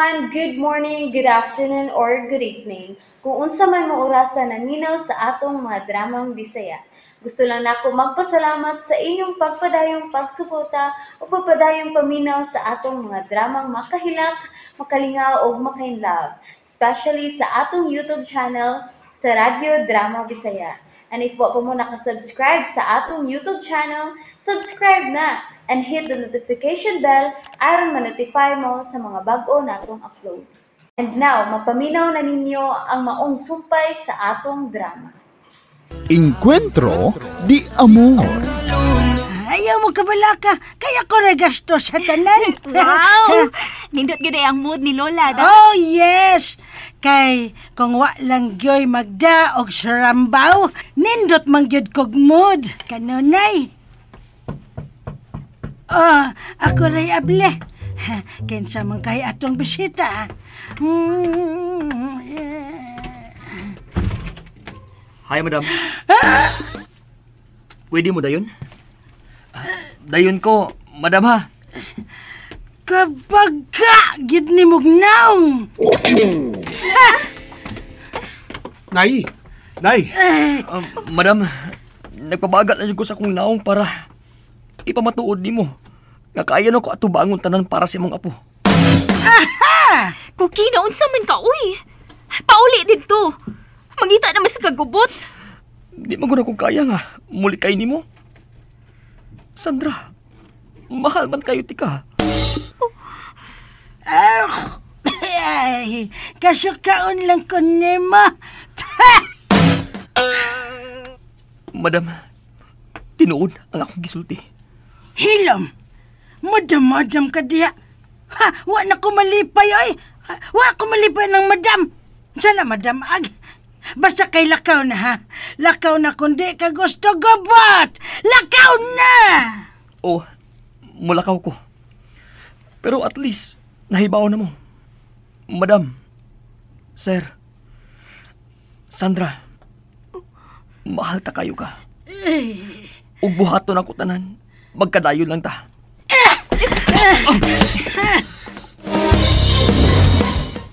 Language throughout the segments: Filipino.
everyone, good morning, good afternoon, or good evening. Kung unsa man mo orasan naminaw sa atong mga dramang Bisaya. Gusto lang nako magpasalamat sa inyong pagpadayong pagsuporta o pagpadayong paminaw sa atong mga dramang makahilak, makalingaw o makainlove, especially sa atong YouTube channel sa Radyo Drama Bisaya. And if wa pa mo nakasubscribe sa atong YouTube channel, subscribe na and hit the notification bell aron ma-notify mo sa mga bag-o natong uploads. And now, mapaminaw na ninyo ang maong sumpay sa atong drama. Encuentro de Amor. Ayaw mo kabalaka, kaya ko regasto sa tanan. Wow! Nindot gid ang mood ni Lola. Oh, yes! Kay, kung wa lang gyoy magda og sarambaw, nindot man gyud kog mood. Kanunay. Oh, ako ray able. Kinsa man kay atong bisita. Hi, madam. Pwede mo dayon? Dayon ko, madam ha. Kabaga, gid ni mugnaw. Nay! Nay! Madam, nagpabagat na ko sa akong naong para ipamatuod nimo. Nga kaya na ko atubangon tanan para sa imong apo. Kuki, naunsa man ka, uy. Pauli dito. Mangita naman sa kagubot. Di maguna ko kaya nga, muli kay nimo. Sandra, mahal man kayo tika. Ay, kasukaon lang ko nimo. Madam, tinuod ang akong gisulti. Hilom, madam-madam ka diya. Ha, wa na ko malipay, ay. Wa ko malipay ng madam. Sana madam, basta kay lakaw na, ha. Lakaw na kundi ka gusto gabot. Lakaw na! Oh, mulakaw ko. Pero at least, nahibaw na mo. Madam, sir, Sandra, mahal ta kayo ka. Ug buhaton ako tanan, magkadayon lang ta.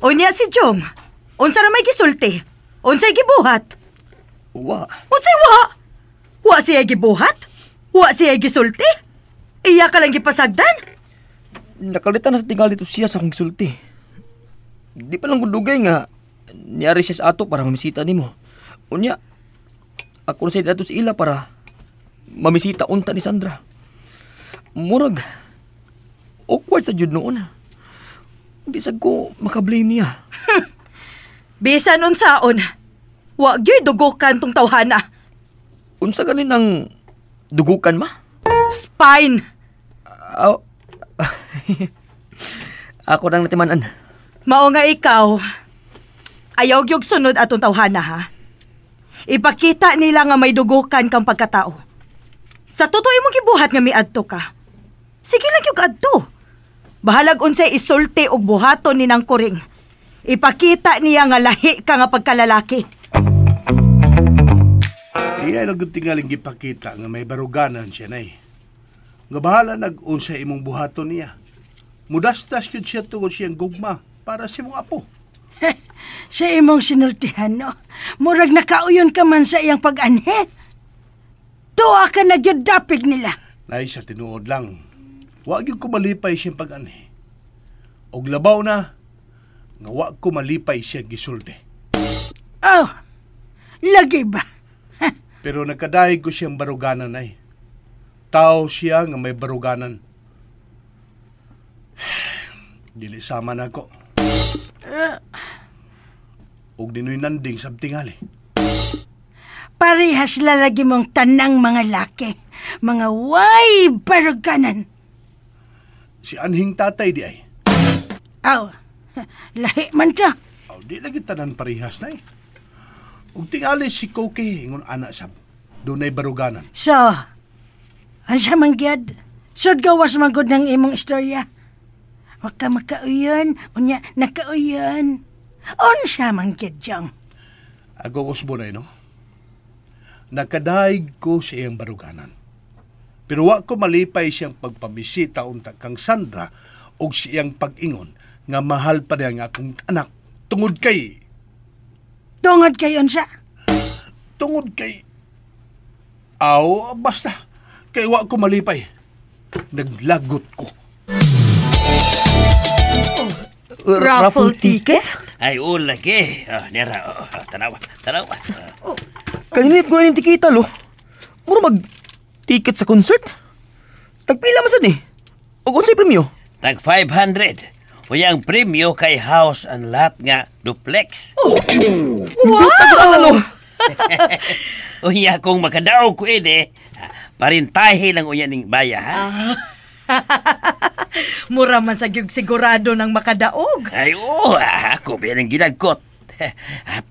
Unya si Jom. Unsa na may gisulti? Unsay gibuhat? Wa. Unsay wa? Wa siya gibuhat? Wa siya gisulti? Iya ka lang gipasagdan? Nakalitan na sa tingal dito siya sa akong gisulti. Di pa lang gudugay nga, niyari siya sa ato para mamisita nimo. Unya, ako na siya dito sa ila para mamisita unta ni Sandra. Murag, awkward sa jud noon. Di sad ko makablame niya. Bisan unsaon. Wa gyud dugokan tong tawhana. Unsa ganin ang dugukan ma? Spine. Ako nang natimanan. Mao nga ikaw. Ayaw gyud sunod atong tawhana, ha. Ipakita nila nga may dugukan kang pagkatao. Sa totoo imong gibuhat nga miadto ka. Sige lang yung adto. Bahalag unsay isulti og buhaton ni nang kuring. Ipakita niya nga lahi ka nga pagkalalaki. Iya nagud tingaling gipakita nga may baruganan siya nay. Nga bahala nag-unsay imong buhaton niya. Mudastas yun siya tungod siyang gugma para sa imong apo. Sa imong sinultihan, no? Murag nakauyon ka man sa iyang pag-anhe. Tuwa ka na gyud dapig nila. Nay, sa tinuod lang, wag yung kumalipay siyang pag-anhi. Og labaw na, nga wag kumalipay siyang gisulti. Oh, lagi ba? Pero nagkadahig ko siyang baruganan ay. Tao siya nga may baruganan. Dili sama na ko. Og dinoy nanding sabtingali. Parehas lalagi mong tanang mga laki. Mga way baruganan. Si anhing tatay di ay. Aw, lahi man siya. Aw, di lagi tanan parehas na eh. Ug tingali si Koki ingon anak sab. Dunay baruganan. So, ansa man gyud? Sud gawas man gud ng imong istorya. Wag ka makauyon, unya nakauyon. Unsa man gyud jang? Ako usbo na no. Nakadaig ko sa iyang baruganan. Pero wa ko malipay siyang pagpabisita unta kang Sandra og siyang pag-ingon nga mahal pa niya nga akong anak tungod kay Tungod kayon siya. basta kay wa ko malipay. Naglagot ko. Raffle ticket? Ay, lagi. Nera, tanawa. Kaninit ko na yung tikita, lo. Mura mag-ticket sa concert? Tagpila masad eh. O kung sa'y premyo? Tag 500. Uyang premyo kay house and lot nga duplex. Wow! Unya kung makadaog ko parintahe lang unya ning baya, ha? Mura man sa gyud sigurado ng makadaog. Ay, ako bilang ginagkot.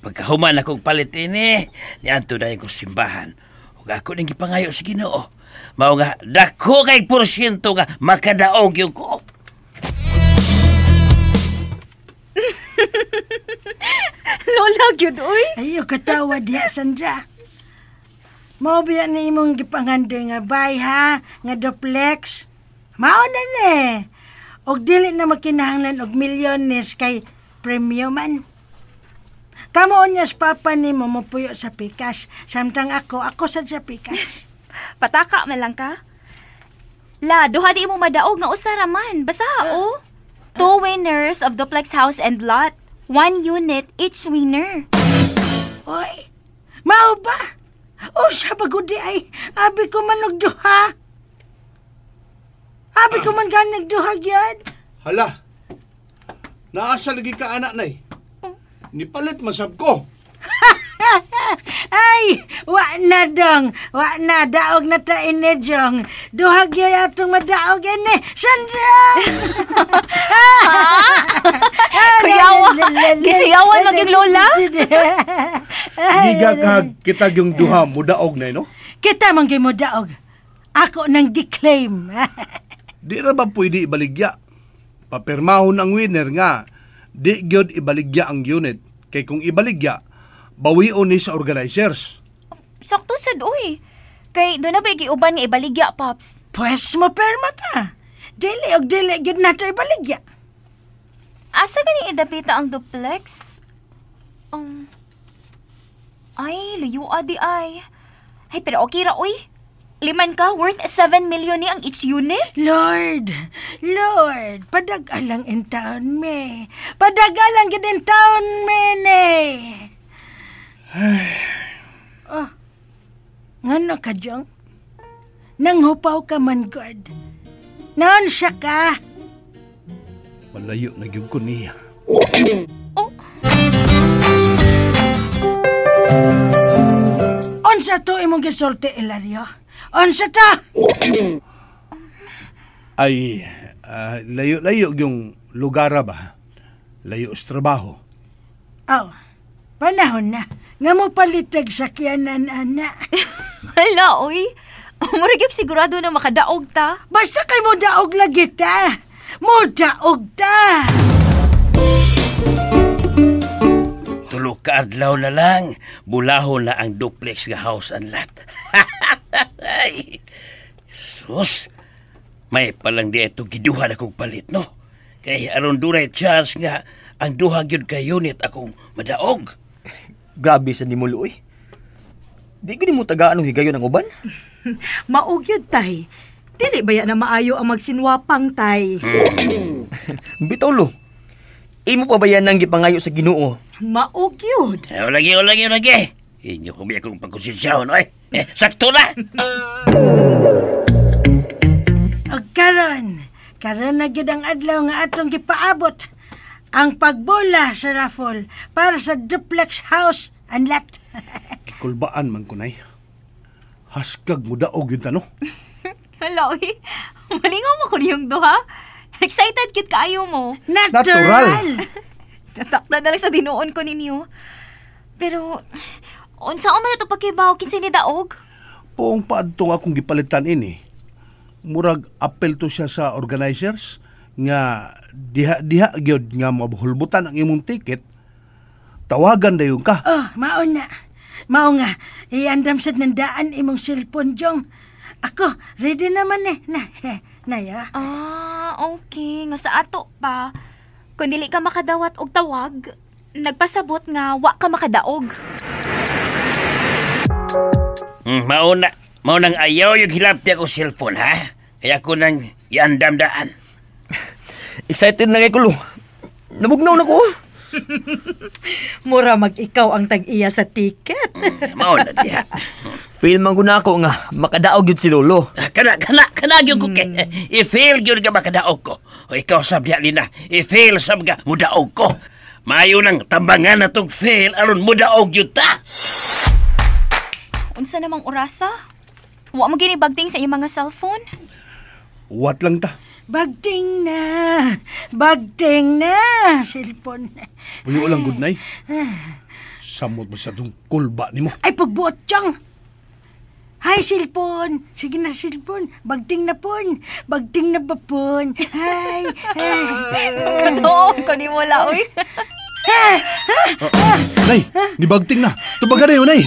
Pagkahuman akong palit niyanto na yung simbahan. Huwag ako nang gipangayo sa Ginoo. Mao nga, dako kay porsyento nga makadaog yung ko. Lola gyud oy. Ayo katawa diha Sandra. Mao biya ni imong gipangandoy nga bay ha, nga duplex. Mao na ni. Og dili na makinahanglan og milyones kay premyo man. Kamo unyas papa nimo mopuyo sa pikas, samtang ako sad sa pikas. Pataka man lang ka. La, duha di mo madaog nga usa ra man. Basta, oh. 2 winners of duplex house and lot. 1 unit each winner. Oy, mao ba? O siya pagudi ay, abi ko man og duha. Abi ko man ganag duha gyud. Hala. Naasa lagi ka anak nay. Nipalit masab ko. Ay, wa na dong. Wa na, daog na ta ini, Jong. Duhag yun atong madaog ini. Sandra! Kuyawa, gisiyawan maging lola? Gigagag kita yung duha mudaog na, no? Kita man kay mo daog. Ako nang declaim. Di na ba pwede ibaligya? Papirmahon ang winner nga, di gyud ibaligya ang unit. Kay kung ibaligya, bawion ni sa organizers. Sakto sad, uy. Kay doon na ba giuban nga ibaligya, Pops? Pues mo perma ta. Dili og dili gyud na to ibaligya. Asa gani idapita ang duplex? Ay, luyo di ay. Ay, pero okay ra, uy. 5 ka, worth 7 million ni ang each unit? Lord, padagalang in town me. Padagalang gid in town me ne. Oh, ngano ka, Jong? Nanghupaw ka man, God. Naon siya ka? Malayo na gyud ko niya. Unsa to imong gisulti, Ilario? Unsa ta? Ay, layo-layo yung lugar ba? Layo sa trabaho. Oh, panahon na. Nga mo palitag sakyanan, ana. Hala, uy. Murag sigurado na makadaog ta. Basta kay mo daog lagi ta. Mo daog ta. Tulo ka adlaw na lang, bulahon na ang duplex nga house and lot. Sus, may palang di ito giduha na kong palit, no? Kay aron dunay chance nga ang duha gyud ka unit akong madaog. Grabe sa ni mo, Luoy. Di ko ni mo tagaan ng higayon ng uban? Maugyod tay. Dili ba yan na maayo ang magsinwapang tay? Bitaw, Lo. Imo pa ba yan ang gipangayo sa Ginoo? Maugyod. Lagi. Inyo kung may akong pagkonsensyahan, oy. Sakto na! O karon na gyud ang adlaw nga atong gipaabot. Ang pagbola sa raffle para sa duplex house and lot. Ikulbaan man kunay. Haskag mo daog yun tano. Hala, uy. Malingaw mo ko niyong duha. Excited kit kaayo mo. Natural. Natakda na lang sa dinuon ko ninyo. Pero, unsa man ito pagkibaw kinsa ni daog? Poong paadto nga akong gipalitan ini. Murag apel to siya sa organizers nga diha gyud nga mabuhulbutan ang imong ticket. Tawagan dayon ka. Oh, mao na. Mao nga, iandam sad nandaan imong cellphone, Jong. Ako, ready naman eh. Na ya. Okay. Nga sa ato pa. Kung dili ka makadawat og tawag, nagpasabot nga wa ka makadaog. Maunang ayaw yung hilapti ako cellphone, ha? Kaya ko nang iandam-daan. Excited na kay Kulo. Nabugnaw na ko. Mura mag-ikaw ang tag-iya sa ticket. Mauna diha. Feel man ko na ako nga makadaog yun si Lolo. Kana gyud ko kay. I-fail gyud ka makadaog ko. O ikaw sab diha Lina, i-fail sab ka mudaog ko. Mayo nang tambangan na tong fail aron mudaog gyud ta. Unsa namang orasa? Wa mo gini bagting sa iyong mga cellphone? What lang ta? Bagting na, cellphone. Puyo lang good night. Samot mo sa itong kulba ni mo. Ay, pagbuot siyang. Hi, cellphone. Sige na, cellphone. Bagting na pon. Bagting na ba pon? Hi. Oo, kani mo la, uy. Nay, nibagting na. Tubaga na yun, Nay.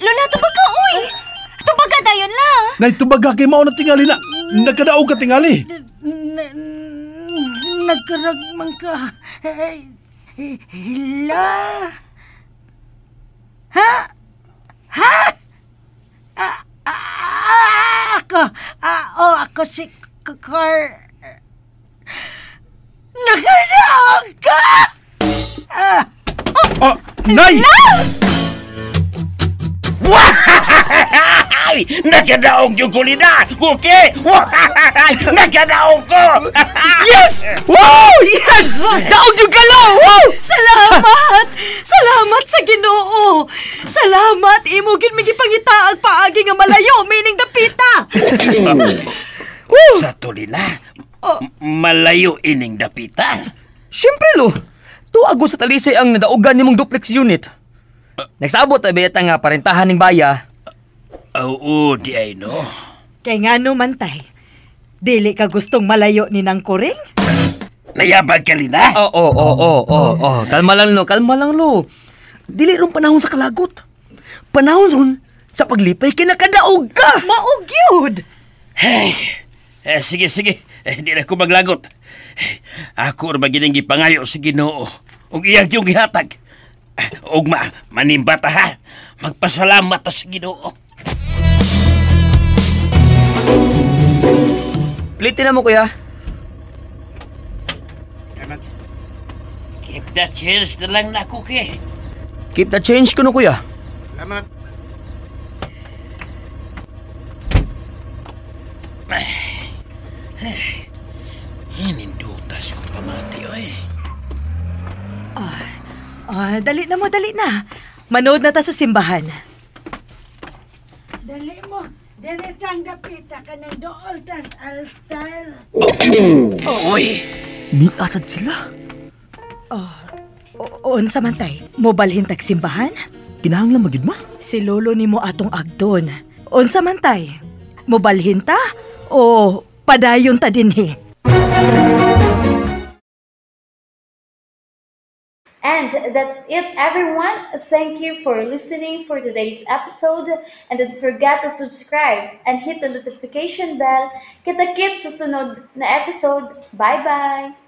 Lola, tubaga, uy. Tubaga dayon la. Nay, tubaga kay mao na tingali na. Nagkadaog ka tingali. Nagkaragman ka. Hila. Ha? Ako si Car. Nakadaog ka! Nay! Ay! Nakadaog yung kulina! Okay! Nakadaog ko! Yes! Wow! Yes! Daog yung galaw! Wow! Salamat! Salamat sa Ginoo! Salamat! Imo gid mi gipangitaag paagi nga malayo, meaning dapita! Sa tulina, malayo ining dapita. Siyempre, Lo. Tuago sa talisay ang nadaugan nimong duplex unit. Nagsabot na beta nga parentahan ng baya. Oo, di ay no. Kay nga naman tay, dili ka gustong malayo ni nang kuring? Nayabag ka Lina? Oo. Kalma lang, Lo. Dili ron panahon sa kalagot. Panahon ron sa paglipay kinakadaog ka. Maog yun! Hey, sige. Di na ko maglagot. Ako rin magining gipangayo sa Ginoo. Ug iyang yung gihatag. Ug manimbata ha. Magpasalamat ta sa Ginoo. Plitin na mo, kuya. Keep that chance na lang na ako, ke. Keep the change ko no, kuya. Salamat. Hinindutas ko pamati, oy. Dali na. Manood na ta sa simbahan. Dali mo. Diretang dapita ka ng dool tas altar. Oy! Ni asad sila. Unsa man tay? Mobalhin tag simbahan? Kinahanglan magid ma. Si lolo nimo atong agdon. Unsa man tay? Mobalhin ta o padayon ta dinhi? And that's it, everyone. Thank you for listening for today's episode. And don't forget to subscribe and hit the notification bell. Kita-kits sa sunod na episode. Bye-bye!